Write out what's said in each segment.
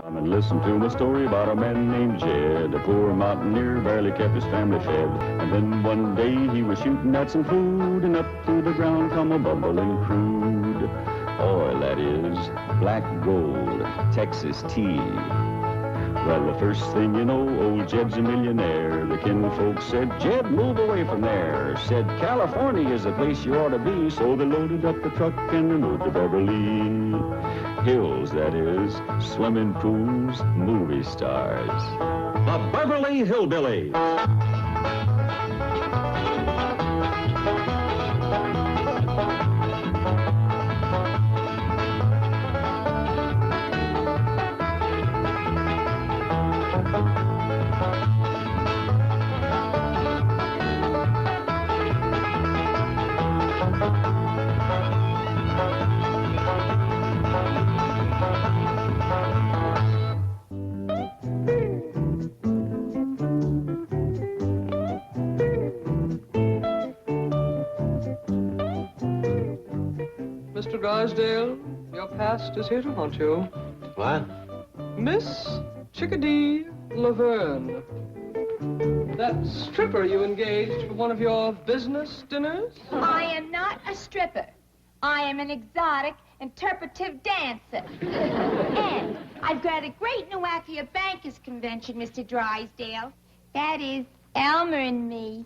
Come and listen to my story about a man named Jed. A poor mountaineer barely kept his family fed. And then one day he was shooting at some food, and up through the ground come a bubbling crude oil, that is, black gold, Texas tea. Well, the first thing you know, old Jed's a millionaire. The kinfolk said, Jed, move away from there. Said, California is the place you ought to be. So they loaded up the truck and they moved to Beverly Hills, that is, swimming pools, movie stars. The Beverly Hillbillies. Mr. Drysdale, your past is here to haunt you. What? Miss Chickadee Laverne. That stripper you engaged for one of your business dinners? I am not a stripper. I am an exotic, interpretive dancer. And I've got a great new act for your bankers convention, Mr. Drysdale. That is Elmer and me.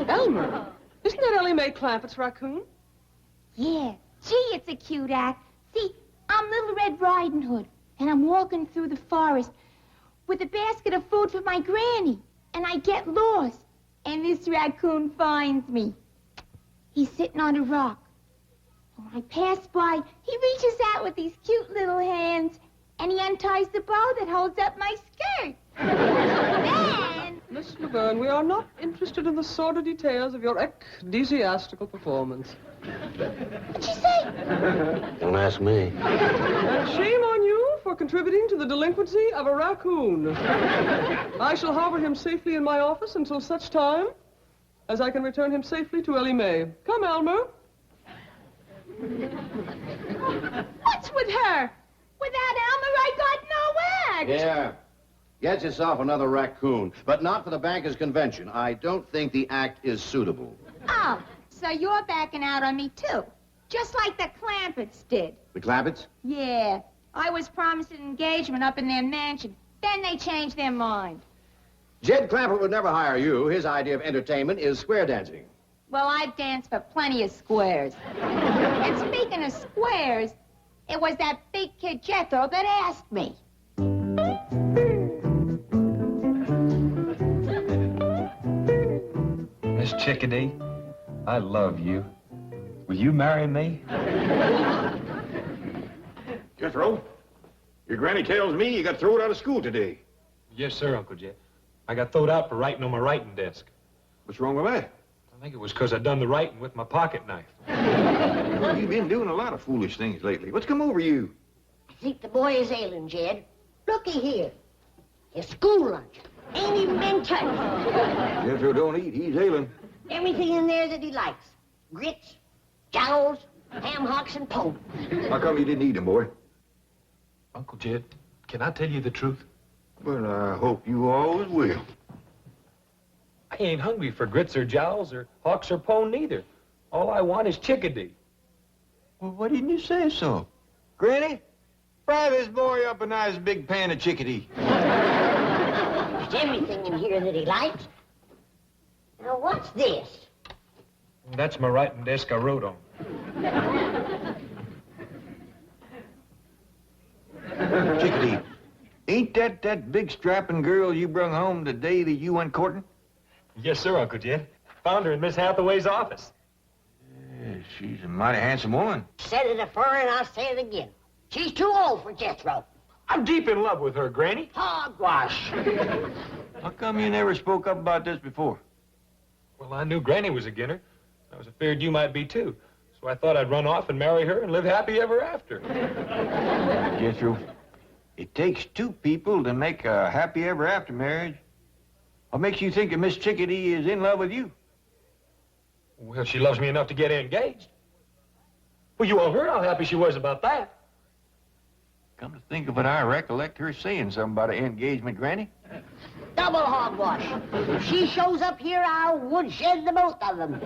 Elmer? Isn't that Ellie Mae Clampett's raccoon? Yeah. Gee, it's a cute act. See, I'm Little Red Riding Hood, and I'm walking through the forest with a basket of food for my granny, and I get lost, and this raccoon finds me. He's sitting on a rock. When I pass by, he reaches out with these cute little hands, and he unties the bow that holds up my skirt. Then... Miss Laverne, we are not interested in the sordid details of your ecclesiastical performance. What'd you say? Don't ask me. And shame on you for contributing to the delinquency of a raccoon. I shall harbor him safely in my office until such time as I can return him safely to Ellie Mae. Come, Elmer. What's with her? Without Elmer, I got no act. Yeah. Get yourself another raccoon, but not for the bankers' convention. I don't think the act is suitable. Oh, so you're backing out on me, too. Just like the Clampetts did. The Clampetts? Yeah. I was promised an engagement up in their mansion. Then they changed their mind. Jed Clampett would never hire you. His idea of entertainment is square dancing. Well, I've danced for plenty of squares. And speaking of squares, it was that big kid Jethro that asked me. Miss Chickadee, I love you. Will you marry me? Jethro, your granny tells me you got thrown out of school today. Yes, sir, Uncle Jed. I got throwed out for writing on my writing desk. What's wrong with that? I think it was because I done the writing with my pocket knife. Well, you've been doing a lot of foolish things lately. What's come over you? I think the boy is ailing, Jed. Looky here. His school lunch. Ain't even been touched. Jethro don't eat. He's ailing. Everything in there that he likes. Grits, jowls, ham hocks, and pone. How come you didn't eat them, boy? Uncle Jed, can I tell you the truth? Well, I hope you always will. I ain't hungry for grits or jowls or hawks or pone neither. All I want is Chickadee. Well, why didn't you say so? Granny, fry this boy up a nice big pan of chickadee. There's everything in here that he likes. Now, what's this? That's my writing desk I wrote on. Chickadee, ain't that big strapping girl you brung home the day that you went courting? Yes, sir, Uncle Jed. Found her in Miss Hathaway's office. Yeah, she's a mighty handsome woman. Said it afore and I'll say it again. She's too old for Jethro. I'm deep in love with her, Granny. Hogwash. How come you never spoke up about this before? Well, I knew Granny was a ginner. I was afraid you might be, too. So I thought I'd run off and marry her and live happy ever after. Jethro, it takes two people to make a happy ever after marriage. What makes you think that Miss Chickadee is in love with you? Well, she loves me enough to get engaged. Well, you all heard how happy she was about that. Come to think of it, I recollect her saying something about an engagement, Granny. Double hogwash. If she shows up here, I'll woodshed the both of them.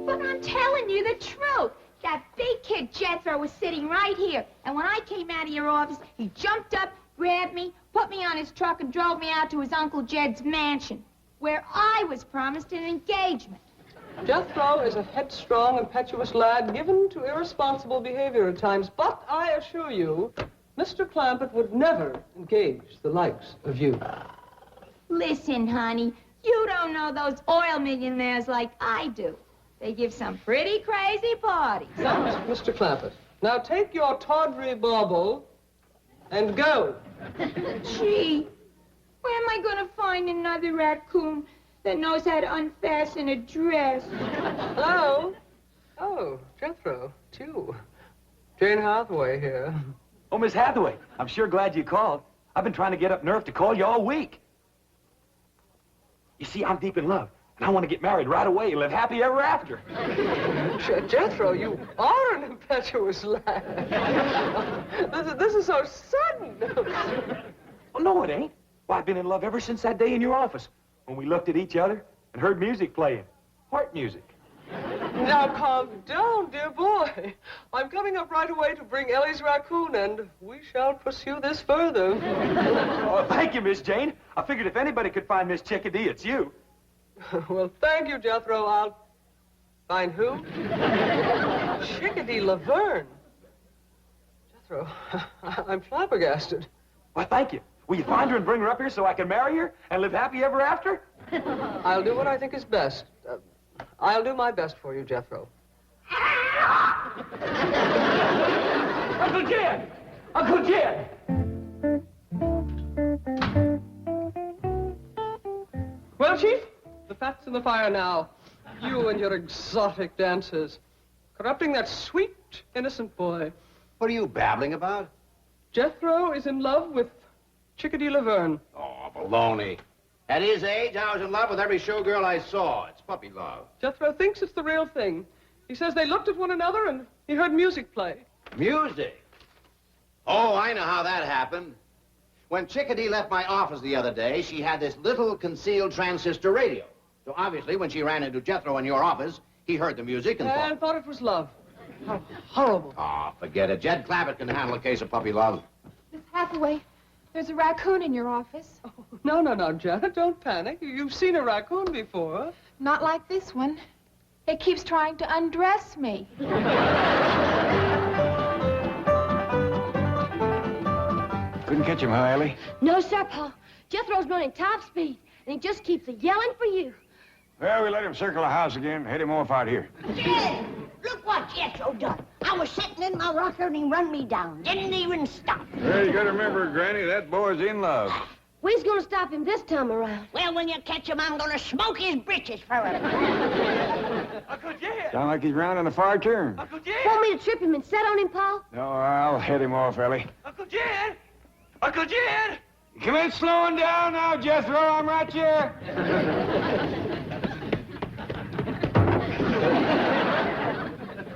But I'm telling you the truth. That big kid Jethro was sitting right here. And when I came out of your office, he jumped up, grabbed me, put me on his truck, and drove me out to his Uncle Jed's mansion, where I was promised an engagement. Jethro is a headstrong, impetuous lad given to irresponsible behavior at times, but I assure you, Mr. Clampett would never engage the likes of you. Listen, honey, you don't know those oil millionaires like I do. They give some pretty crazy parties. Now, Mr. Clampett, now take your tawdry bauble and go. Gee, where am I going to find another raccoon that knows how to unfasten a dress? Hello? Oh, Jethro, it's you. Jane Hathaway here. Oh, Miss Hathaway, I'm sure glad you called. I've been trying to get up nerve to call you all week. You see, I'm deep in love, and I want to get married right away and live happy ever after. Jethro, you are an impetuous lad. This is so sudden. Oh, no, it ain't. Well, I've been in love ever since that day in your office when we looked at each other and heard music playing. Heart music. Now, calm down, dear boy. I'm coming up right away to bring Ellie's raccoon, and we shall pursue this further. Oh, thank you, Miss Jane. I figured if anybody could find Miss Chickadee, it's you. Well, thank you, Jethro. I'll find who? Chickadee Laverne. Jethro, I'm flabbergasted. Well, thank you. Will you find her and bring her up here so I can marry her and live happy ever after? I'll do what I think is best. I'll do my best for you, Jethro. Uncle Jed! Uncle Jed! Well, Chief, the fat's in the fire now. You and your exotic dances. Corrupting that sweet, innocent boy. What are you babbling about? Jethro is in love with Chickadee Laverne. Oh, baloney. At his age, I was in love with every showgirl I saw. It's puppy love. Jethro thinks it's the real thing. He says they looked at one another and he heard music play. Music? Oh, I know how that happened. When Chickadee left my office the other day, she had this little concealed transistor radio. So obviously, when she ran into Jethro in your office, he heard the music and thought it was love. How horrible. Oh, forget it. Jed Clampett can handle a case of puppy love. Miss Hathaway, there's a raccoon in your office. Oh, no, Janet, don't panic. You've seen a raccoon before. Not like this one. It keeps trying to undress me. Couldn't catch him, huh, Ellie? No, sir, Pa. Jethro's running top speed, and he just keeps yelling for you. Well, we let him circle the house again. Head him off out here. Jed, look what Jethro done. I was sitting in my rocker and he run me down. Didn't even stop. Well, you gotta remember, Granny, that boy's in love. We's gonna stop him this time around. Well, when you catch him, I'm gonna smoke his britches for him. Uncle Jed! Sound like he's round on the far turn. Uncle Jed! Want me to trip him and set on him, Pa? No, I'll head him off, Ellie. Uncle Jed! Uncle Jed! Come in slowing down now, Jethro. I'm right here.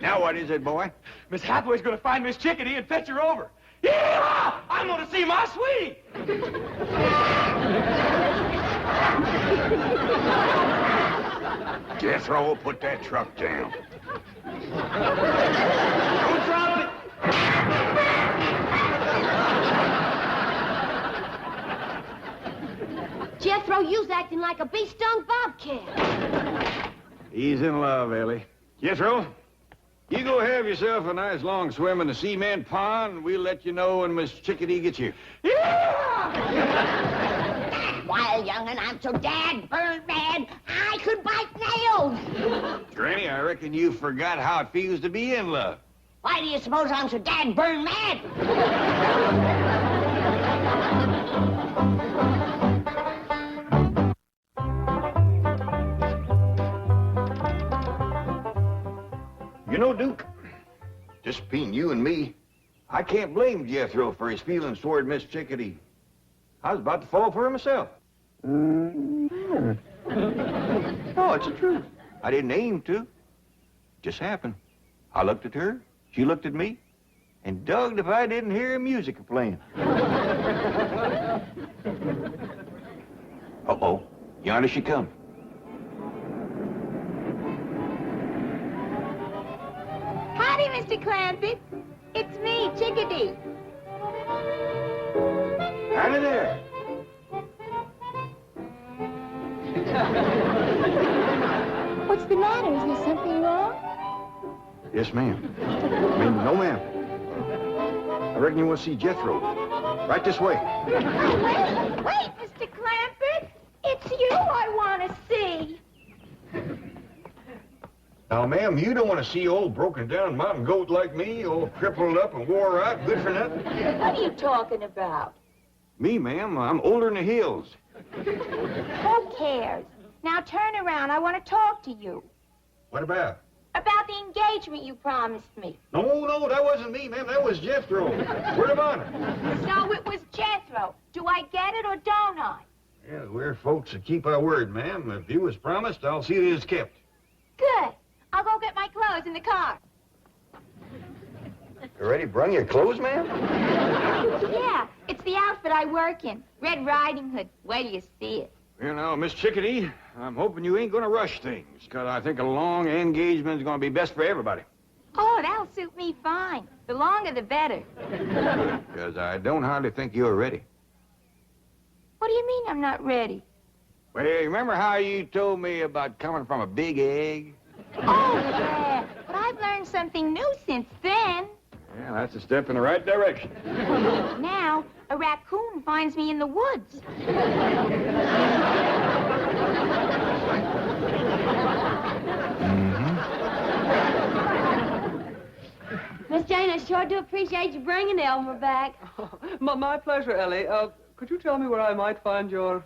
Now what is it, boy? Miss Hathaway's gonna find Miss Chickadee and fetch her over. Yeah! I'm gonna see my sweetie! Jethro, put that truck down. Don't drop it! Jethro, you's acting like a bee-stung bobcat. He's in love, Ellie. Jethro, you go have yourself a nice long swim in the cement pond. We'll let you know when Miss Chickadee gets you. That wild young'un, I'm so dad-burned mad, I could bite nails. Granny, I reckon you forgot how it feels to be in love. Why do you suppose I'm so dad-burned mad? You know, Duke, just between you and me, I can't blame Jethro for his feelings toward Miss Chickadee. I was about to fall for her myself. No, it's the truth. I didn't aim to. Just happened. I looked at her, she looked at me. And dogged if I didn't hear music playing. Uh-oh. Yonder she comes. Howdy, Mr. Clampett. It's me, Chickadee. Howdy there. What's the matter? Is there something wrong? Yes, ma'am. No, ma'am. I reckon you want to see Jethro. Right this way. Wait, Mr. Clampett. It's you I want to see. Now, ma'am, you don't want to see old broken-down mountain goat like me, all crippled up and wore out, good for nothing? What are you talking about? Me, ma'am, I'm older than the hills. Who cares? Now turn around. I want to talk to you. What about? About the engagement you promised me. No, that wasn't me, ma'am. That was Jethro. Word of honor. So it was Jethro. Do I get it or don't I? Yeah, we're folks that keep our word, ma'am. If you was promised, I'll see that it's kept. Good. I'll go get my clothes in the car. You already brung your clothes, ma'am? Yeah, it's the outfit I work in. Red Riding Hood. Wait till you see it. You know, Miss Chickadee, I'm hoping you ain't gonna rush things, because I think a long engagement's gonna be best for everybody. Oh, that'll suit me fine. The longer, the better. Because I don't hardly think you're ready. What do you mean I'm not ready? Well, remember how you told me about coming from a big egg? Oh, yeah. But I've learned something new since then. Yeah, that's a step in the right direction. Now, a raccoon finds me in the woods. Miss Jane, I sure do appreciate you bringing Elmer back. My pleasure, Ellie. Could you tell me where I might find your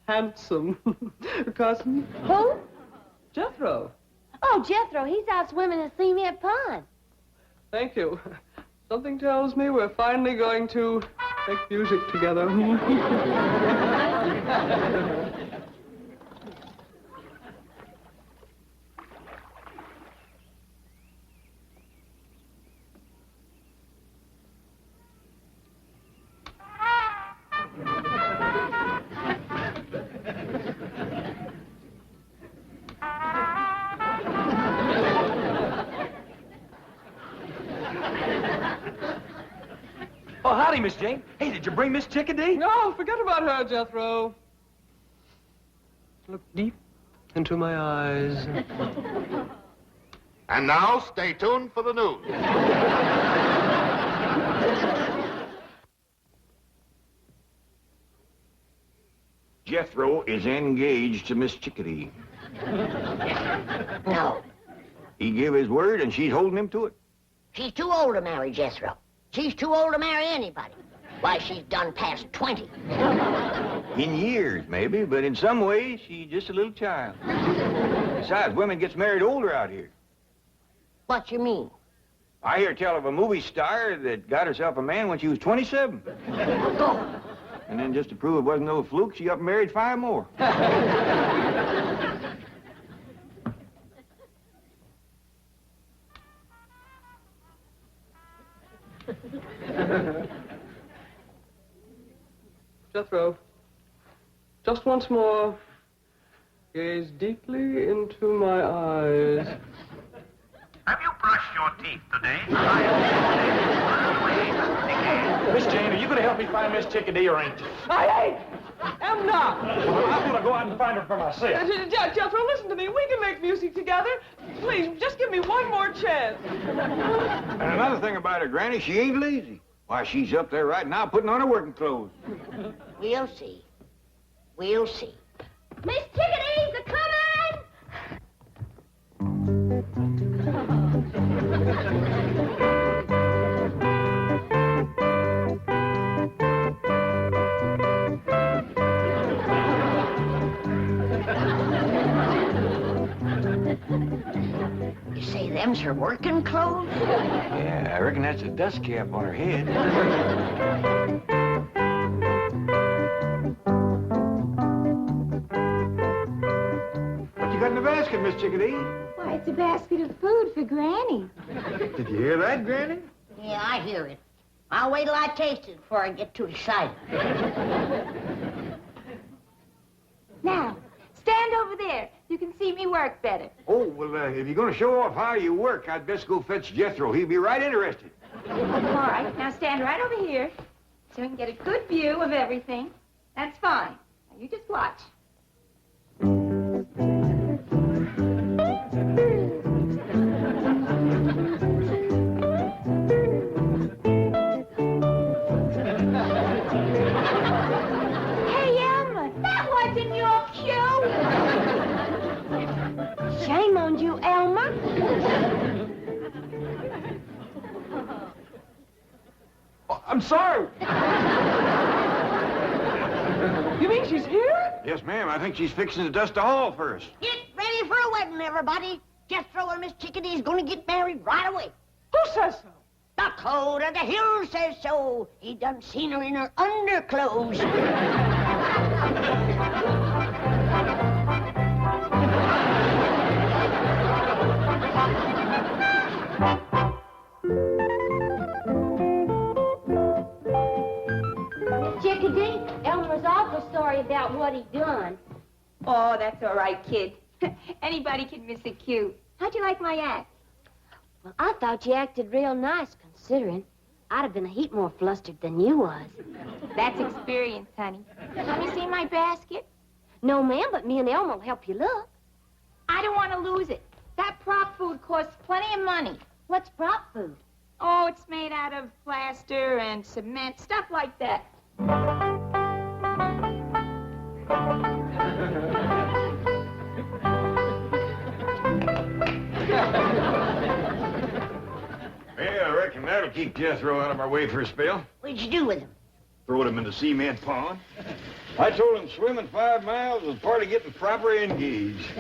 handsome cousin? Who? Jethro. Oh, Jethro, he's out swimming in the cement pond. Thank you. Something tells me we're finally going to make music together. Oh, howdy, Miss Jane. Hey, did you bring Miss Chickadee? No, forget about her, Jethro. Look deep into my eyes. And now, stay tuned for the news. Jethro is engaged to Miss Chickadee. No. He gave his word, and she's holding him to it. She's too old to marry Jethro. She's too old to marry anybody. Why, she's done past 20. In years, maybe, but in some ways, she's just a little child. Besides, women gets married older out here. What you mean? I hear tell of a movie star that got herself a man when she was 27. Oh. And then just to prove it wasn't no fluke, she up and married 5 more. Jethro, just once more, gaze deeply into my eyes. Have you brushed your teeth today? Miss Jane, are you going to help me find Miss Chickadee or ain't you? I am not. Well, I'm going to go out and find her for myself. Jethro, listen to me. We can make music together. Please, just give me one more chance. And another thing about her, Granny, she ain't lazy. Why, she's up there right now putting on her working clothes. We'll see. We'll see. Miss Chickadee's a coming! You say them's her working clothes? Yeah, I reckon that's a dust cap on her head. What you got in the basket, Miss Chickadee? Why, it's a basket of food for Granny. Did you hear that, Granny? Yeah, I hear it. I'll wait till I taste it before I get too excited. Now, stand over there. You can see me work better. Oh, well, if you're going to show off how you work, I'd best go fetch Jethro. He'll be right interested. All right, now stand right over here so we can get a good view of everything. That's fine. Now, you just watch. Hey, Elmer, that wasn't your cue. Shame on you, Elmer. I'm sorry. You mean she's here? Yes, ma'am. I think she's fixing to dust the hall first. Get ready for a wedding, everybody. Jethro and Miss Chickadee's gonna get married right away. Who says so? The code of the hill says so. He done seen her in her underclothes. Chickadee, Elmer's awful sorry about what he done. Oh, that's all right, kid. Anybody can miss a cue. How'd you like my act? Well, I thought you acted real nice, considering. I'd have been a heap more flustered than you was. That's experience, honey. Let me see my basket. No, ma'am, but me and Elmer will help you look. I don't want to lose it. That prop food costs plenty of money. What's prop food? Oh, it's made out of plaster and cement, stuff like that. Yeah, I reckon that'll keep Jethro out of our way for a spell. What'd you do with him? Throwed him in the cement pond. I told him swimming 5 miles was part of getting properly engaged.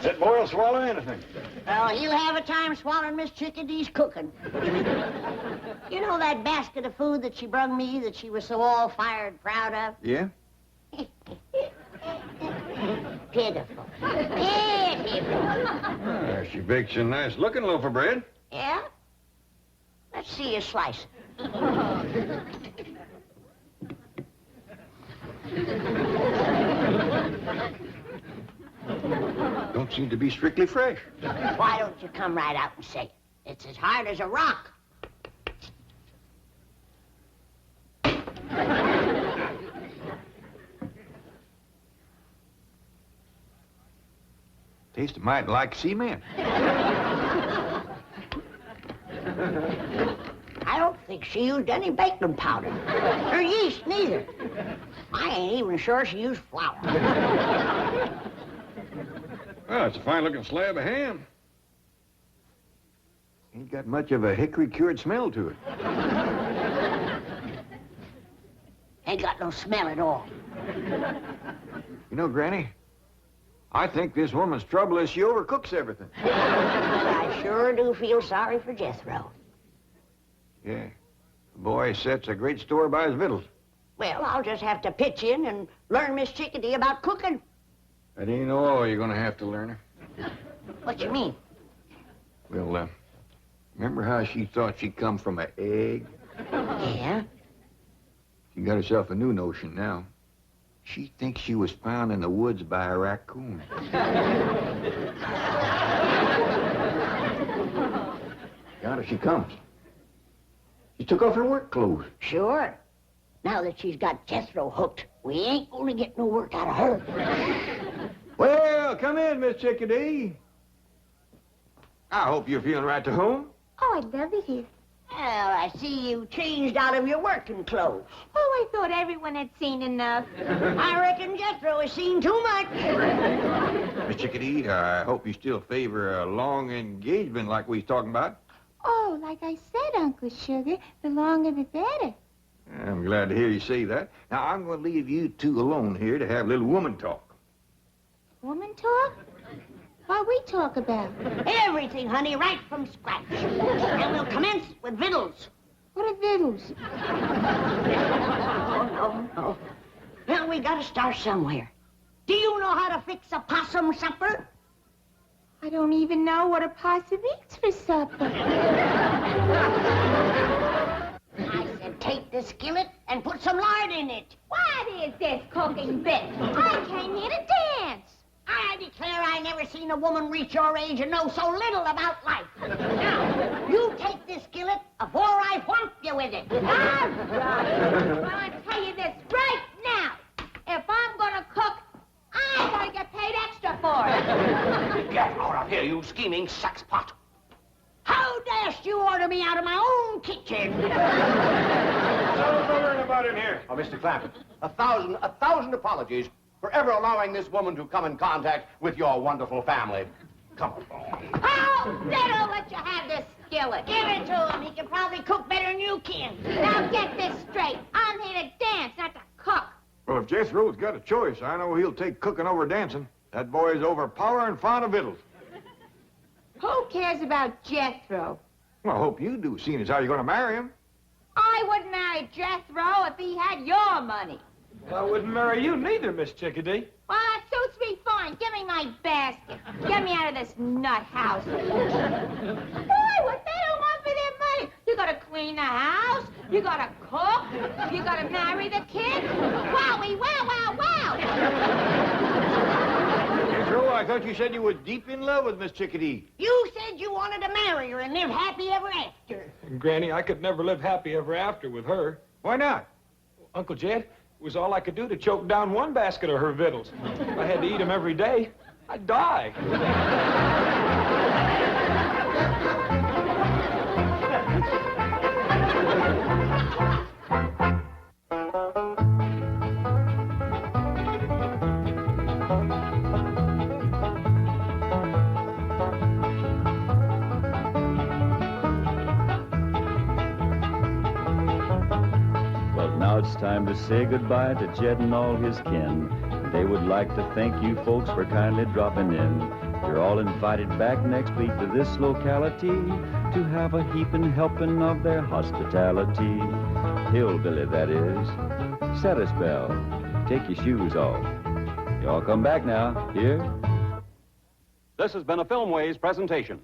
That boy'll swallow anything. Well, he'll have a time swallowing Miss Chickadee's cooking. You know that basket of food that she brung me that she was so all-fired proud of? Yeah? Pitiful. Pitiful. She bakes a nice-looking loaf of bread. Yeah? Let's see you slice it. Don't seem to be strictly fresh. Why don't you come right out and say it? It's as hard as a rock. Tastes mighty like cement. I don't think she used any baking powder. Or yeast, neither. I ain't even sure she used flour. Well, it's a fine-looking slab of ham. Ain't got much of a hickory-cured smell to it. Ain't got no smell at all. You know, Granny, I think this woman's trouble is she overcooks everything. But I sure do feel sorry for Jethro. Yeah. The boy sets a great store by his victuals. Well, I'll just have to pitch in and learn Miss Chickadee about cooking. That ain't all you're gonna have to learn her. What you mean? Well, remember how she thought she come from an egg? Yeah? She got herself a new notion now. She thinks she was found in the woods by a raccoon. Yonder she comes. She took off her work clothes. Sure. Now that she's got Jethro hooked, we ain't gonna get no work out of her. Well, come in, Miss Chickadee. I hope you're feeling right to home. Oh, I'd love it here. Well, I see you changed out of your working clothes. Oh, I thought everyone had seen enough. I reckon Jethro has seen too much. Miss Chickadee, I hope you still favor a long engagement like we was talking about. Oh, like I said, Uncle Sugar, the longer the better. I'm glad to hear you say that. Now, I'm going to leave you two alone here to have a little woman talk. Woman talk? What we talk about? Everything, honey, right from scratch. And we'll commence with victuals. What are victuals? No. Well, we gotta start somewhere. Do you know how to fix a possum supper? I don't even know what a possum eats for supper. I said take the skillet and put some lard in it. What is this cooking bit? I came here to dance. I declare I never seen a woman reach your age and know so little about life. Now, you take this skillet afore I whomp you with it. All right. Well, I'll tell you this right now. If I'm gonna cook, I'm gonna get paid extra for it. Get out of here, you scheming saxpot. How dashed you order me out of my own kitchen? What's over about in here? Oh, Mr. Clampett, a thousand apologies for ever allowing this woman to come in contact with your wonderful family. Come on. Oh, I'll let you have this skillet. Give it to him. He can probably cook better than you can. Now get this straight. I'm here to dance, not to cook. Well, if Jethro's got a choice, I know he'll take cooking over dancing. That boy's overpowering fond of victuals. Who cares about Jethro? Well, I hope you do, seeing as how you're going to marry him. I wouldn't marry Jethro if he had your money. Well, I wouldn't marry you neither, Miss Chickadee. Well, that suits me fine. Give me my basket. Get me out of this nut house. Boy, what they don't want for their money. You gotta clean the house. You gotta cook. You gotta marry the kid. Wowie, wow, wow, wow. Jethro, I thought you said you were deep in love with Miss Chickadee. You said you wanted to marry her and live happy ever after. And Granny, I could never live happy ever after with her. Why not? Uncle Jed, it was all I could do to choke down one basket of her victuals. If I had to eat them every day, I'd die. Now it's time to say goodbye to Jed and all his kin. They would like to thank you folks for kindly dropping in. You're all invited back next week to this locality to have a heaping helping of their hospitality. Hillbilly, that is. Set a spell. Take your shoes off. Y'all come back now. Here. This has been a Filmways presentation.